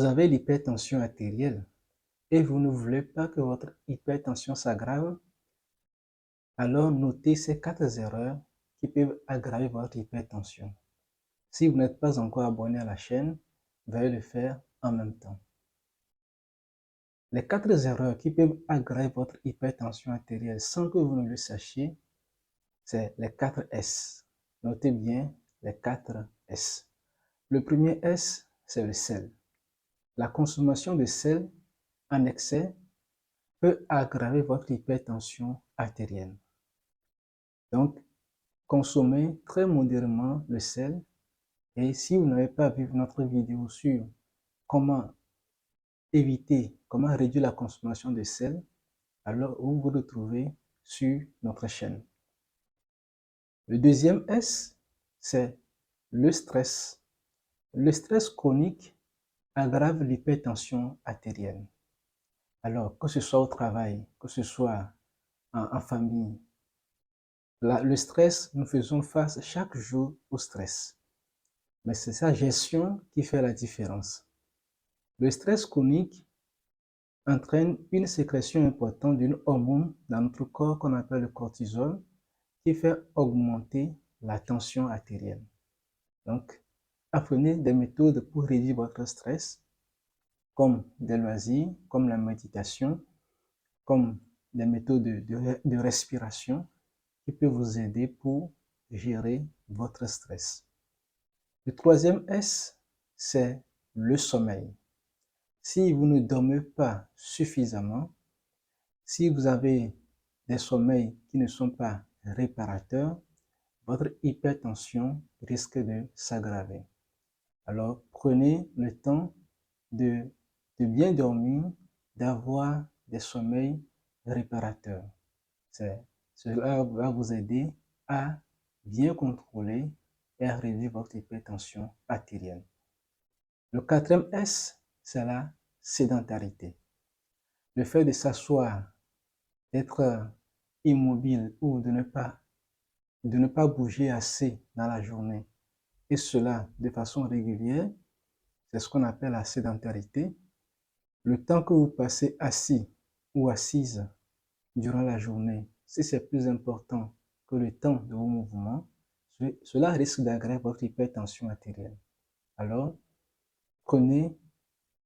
Vous avez l'hypertension artérielle et vous ne voulez pas que votre hypertension s'aggrave, alors notez ces 4 erreurs qui peuvent aggraver votre hypertension. Si vous n'êtes pas encore abonné à la chaîne, veuillez le faire en même temps. Les 4 erreurs qui peuvent aggraver votre hypertension artérielle sans que vous ne le sachiez, c'est les 4 S. Notez bien les 4 S. Le premier S, c'est le sel. La consommation de sel en excès peut aggraver votre hypertension artérielle. Donc, consommez très modérément le sel. Et si vous n'avez pas vu notre vidéo sur comment comment réduire la consommation de sel, alors vous vous retrouvez sur notre chaîne. Le deuxième S, c'est le stress. Le stress chronique aggrave l'hypertension artérielle. Alors, que ce soit au travail, que ce soit en famille, le stress, nous faisons face chaque jour au stress. Mais c'est sa gestion qui fait la différence. Le stress chronique entraîne une sécrétion importante d'une hormone dans notre corps qu'on appelle le cortisol, qui fait augmenter la tension artérielle. Donc, apprenez des méthodes pour réduire votre stress, comme des loisirs, comme la méditation, comme des méthodes de respiration qui peuvent vous aider pour gérer votre stress. Le troisième S, c'est le sommeil. Si vous ne dormez pas suffisamment, si vous avez des sommeils qui ne sont pas réparateurs, votre hypertension risque de s'aggraver. Alors, prenez le temps de bien dormir, d'avoir des sommeils réparateurs. Cela va vous aider à bien contrôler et à réduire votre hypertension artérielle. Le quatrième S, c'est la sédentarité. Le fait de s'asseoir, d'être immobile ou de ne pas bouger assez dans la journée, et cela de façon régulière, c'est ce qu'on appelle la sédentarité. Le temps que vous passez assis ou assise durant la journée, si c'est plus important que le temps de vos mouvements, cela risque d'aggraver votre hypertension artérielle. Alors, prenez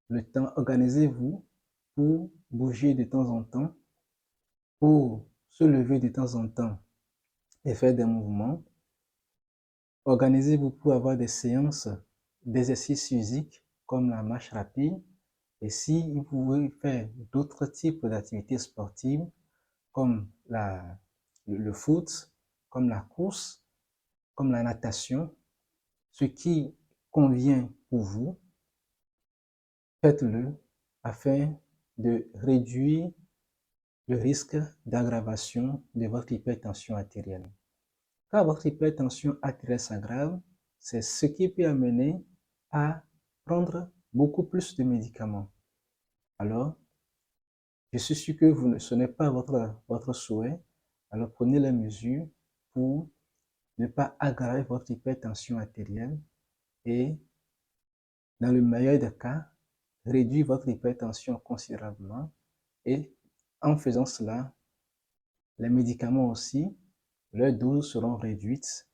le temps, organisez-vous pour bouger de temps en temps, pour se lever de temps en temps et faire des mouvements. Organisez-vous pour avoir des séances d'exercice physique comme la marche rapide. Et si vous pouvez faire d'autres types d'activités sportives comme le foot, comme la course, comme la natation, ce qui convient pour vous, faites-le afin de réduire le risque d'aggravation de votre hypertension artérielle. Quand votre hypertension artérielle s'aggrave, c'est ce qui peut amener à prendre beaucoup plus de médicaments. Alors, je suis sûr que ce n'est pas votre souhait. Alors, prenez les mesures pour ne pas aggraver votre hypertension artérielle et, dans le meilleur des cas, réduire votre hypertension considérablement. Et en faisant cela, les médicaments aussi, leurs doses seront réduites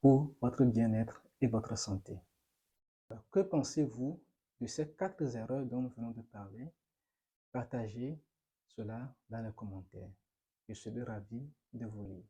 pour votre bien-être et votre santé. Alors, que pensez-vous de ces 4 erreurs dont nous venons de parler? Partagez cela dans les commentaires. Je serai ravi de vous lire.